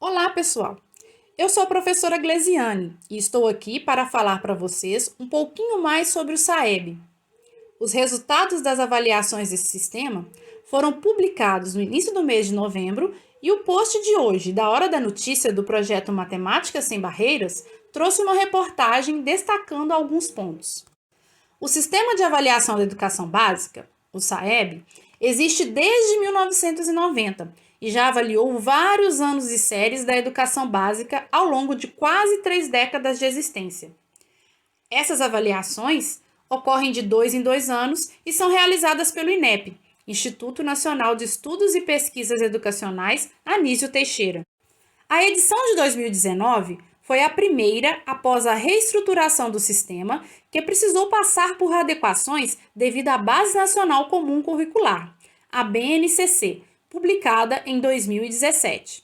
Olá, pessoal! Eu sou a professora Glesiane e estou aqui para falar para vocês um pouquinho mais sobre o SAEB. Os resultados das avaliações desse sistema foram publicados no início do mês de novembro e o post de hoje, da Hora da Notícia do projeto Matemática Sem Barreiras, trouxe uma reportagem destacando alguns pontos. O Sistema de Avaliação da Educação Básica, o SAEB, existe desde 1990 e já avaliou vários anos e séries da educação básica ao longo de quase 3 décadas de existência. Essas avaliações ocorrem de 2 em 2 anos e são realizadas pelo INEP, Instituto Nacional de Estudos e Pesquisas Educacionais Anísio Teixeira. A edição de 2019 foi a primeira após a reestruturação do sistema, que precisou passar por adequações devido à Base Nacional Comum Curricular, a BNCC, publicada em 2017.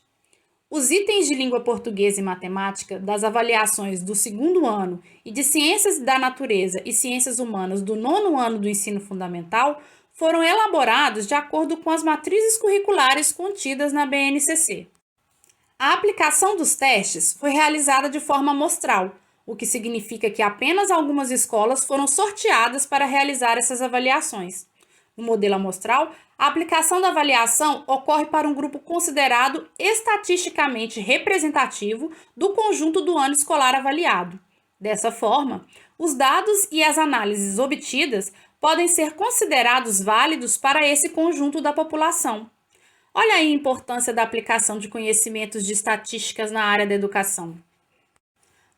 Os itens de língua portuguesa e matemática das avaliações do segundo ano e de ciências da natureza e ciências humanas do nono ano do ensino fundamental foram elaborados de acordo com as matrizes curriculares contidas na BNCC. A aplicação dos testes foi realizada de forma amostral, o que significa que apenas algumas escolas foram sorteadas para realizar essas avaliações. No modelo amostral, a aplicação da avaliação ocorre para um grupo considerado estatisticamente representativo do conjunto do ano escolar avaliado. Dessa forma, os dados e as análises obtidas podem ser considerados válidos para esse conjunto da população. Olha aí a importância da aplicação de conhecimentos de estatísticas na área da educação.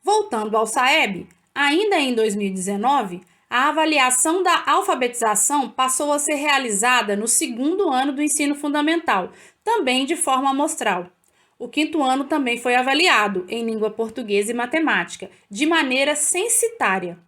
Voltando ao SAEB, ainda em 2019, a avaliação da alfabetização passou a ser realizada no segundo ano do ensino fundamental, também de forma amostral. O quinto ano também foi avaliado em língua portuguesa e matemática, de maneira censitária.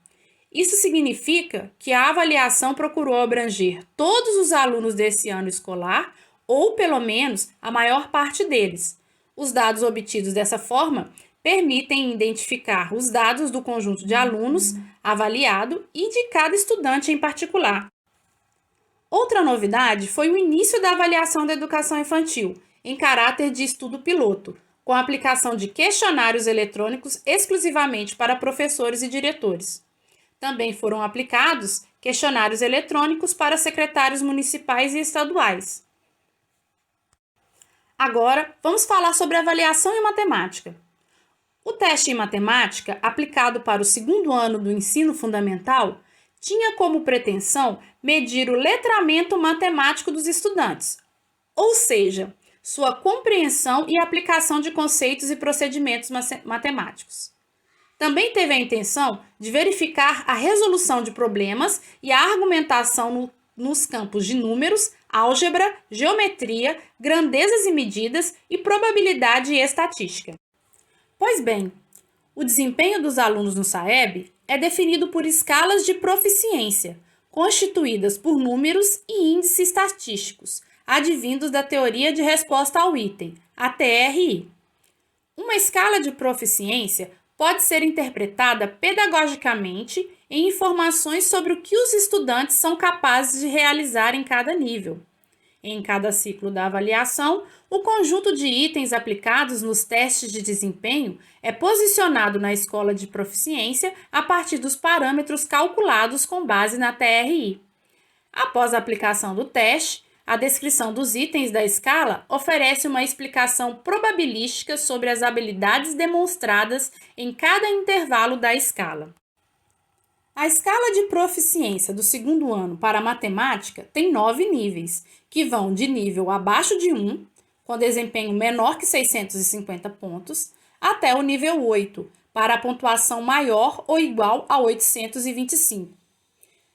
Isso significa que a avaliação procurou abranger todos os alunos desse ano escolar, ou pelo menos a maior parte deles. Os dados obtidos dessa forma permitem identificar os dados do conjunto de alunos avaliado e de cada estudante em particular. Outra novidade foi o início da avaliação da educação infantil, em caráter de estudo piloto, com a aplicação de questionários eletrônicos exclusivamente para professores e diretores. Também foram aplicados questionários eletrônicos para secretários municipais e estaduais. Agora, vamos falar sobre avaliação em matemática. O teste em matemática, aplicado para o segundo ano do ensino fundamental, tinha como pretensão medir o letramento matemático dos estudantes, ou seja, sua compreensão e aplicação de conceitos e procedimentos matemáticos. Também teve a intenção de verificar a resolução de problemas e a argumentação nos campos de números, álgebra, geometria, grandezas e medidas e probabilidade e estatística. Pois bem, o desempenho dos alunos no SAEB é definido por escalas de proficiência, constituídas por números e índices estatísticos, advindos da teoria de resposta ao item, a TRI. Uma escala de proficiência pode ser interpretada pedagogicamente em informações sobre o que os estudantes são capazes de realizar em cada nível. Em cada ciclo da avaliação, o conjunto de itens aplicados nos testes de desempenho é posicionado na escala de proficiência a partir dos parâmetros calculados com base na TRI. Após a aplicação do teste, a descrição dos itens da escala oferece uma explicação probabilística sobre as habilidades demonstradas em cada intervalo da escala. A escala de proficiência do segundo ano para a matemática tem 9 níveis, que vão de nível abaixo de 1, com desempenho menor que 650 pontos, até o nível 8, para a pontuação maior ou igual a 825.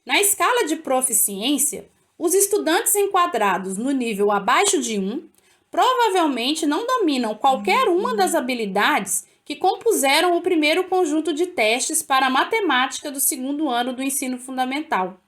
Na escala de proficiência, os estudantes enquadrados no nível abaixo de 1 provavelmente não dominam qualquer uma das habilidades que compuseram o primeiro conjunto de testes para a matemática do segundo ano do ensino fundamental.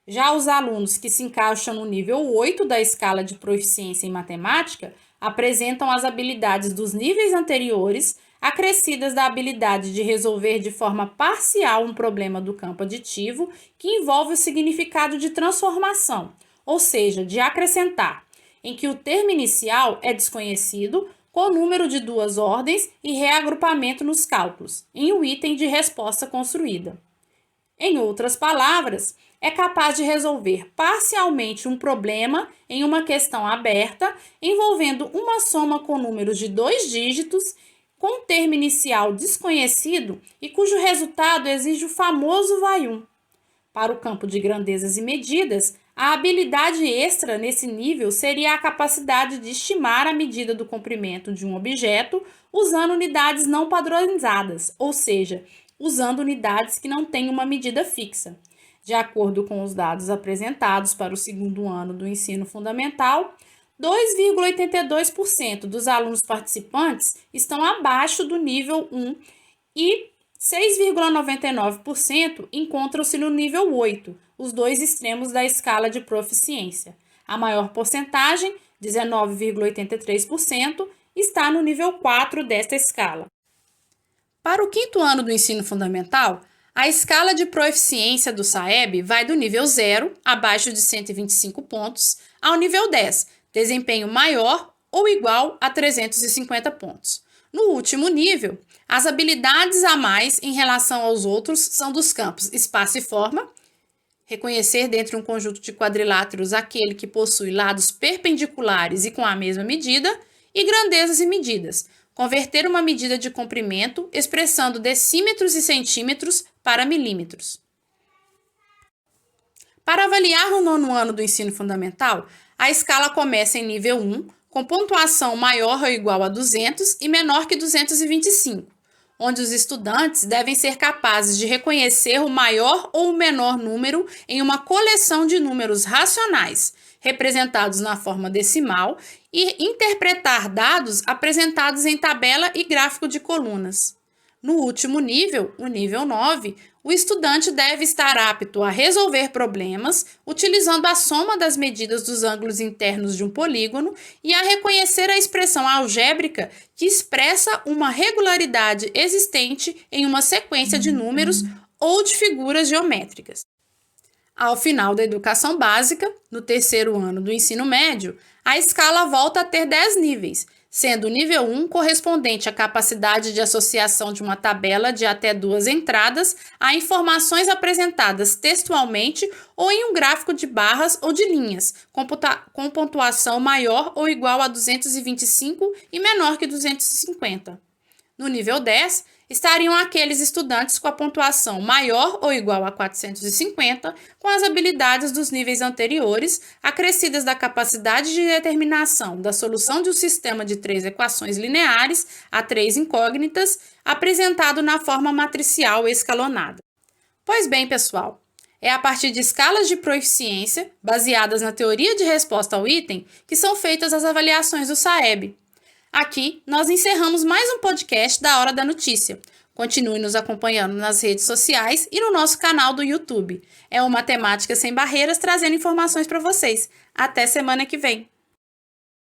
Já os alunos que se encaixam no nível 8 da escala de proficiência em matemática apresentam as habilidades dos níveis anteriores, acrescidas da habilidade de resolver de forma parcial um problema do campo aditivo que envolve o significado de transformação, ou seja, de acrescentar, em que o termo inicial é desconhecido, conúmero de duas ordens e reagrupamento nos cálculos, em um item de resposta construída. Em outras palavras, é capaz de resolver parcialmente um problema em uma questão aberta envolvendo uma soma com números de 2 dígitos, com termo inicial desconhecido e cujo resultado exige o famoso vai 1. Para o campo de grandezas e medidas, a habilidade extra nesse nível seria a capacidade de estimar a medida do comprimento de um objeto usando unidades não padronizadas, ou seja, usando unidades que não têm uma medida fixa. De acordo com os dados apresentados para o segundo ano do ensino fundamental, 2,82% dos alunos participantes estão abaixo do nível 1 e 6,99% encontram-se no nível 8, os dois extremos da escala de proficiência. A maior porcentagem, 19,83%, está no nível 4 desta escala. Para o quinto ano do ensino fundamental, a escala de proficiência do SAEB vai do nível 0, abaixo de 125 pontos, ao nível 10, desempenho maior ou igual a 350 pontos. No último nível, as habilidades a mais em relação aos outros são dos campos espaço e forma, reconhecer dentro de um conjunto de quadriláteros aquele que possui lados perpendiculares e com a mesma medida, e grandezas e medidas, converter uma medida de comprimento expressando decímetros e centímetros para milímetros. Para avaliar no nono ano do ensino fundamental, a escala começa em nível 1, com pontuação maior ou igual a 200 e menor que 225, onde os estudantes devem ser capazes de reconhecer o maior ou o menor número em uma coleção de números racionais, representados na forma decimal, e interpretar dados apresentados em tabela e gráfico de colunas. No último nível, o nível 9, o estudante deve estar apto a resolver problemas utilizando a soma das medidas dos ângulos internos de um polígono e a reconhecer a expressão algébrica que expressa uma regularidade existente em uma sequência de números ou de figuras geométricas. Ao final da educação básica, no terceiro ano do ensino médio, a escala volta a ter 10 níveis, sendo o nível 1 correspondente à capacidade de associação de uma tabela de até 2 entradas a informações apresentadas textualmente ou em um gráfico de barras ou de linhas, com pontuação maior ou igual a 225 e menor que 250. No nível 10, estariam aqueles estudantes com a pontuação maior ou igual a 450, com as habilidades dos níveis anteriores, acrescidas da capacidade de determinação da solução de um sistema de 3 equações lineares a 3 incógnitas, apresentado na forma matricial escalonada. Pois bem, pessoal, é a partir de escalas de proficiência, baseadas na teoria de resposta ao item, que são feitas as avaliações do SAEB. Aqui, nós encerramos mais um podcast da Hora da Notícia. Continue nos acompanhando nas redes sociais e no nosso canal do YouTube. É o Matemática Sem Barreiras trazendo informações para vocês. Até semana que vem!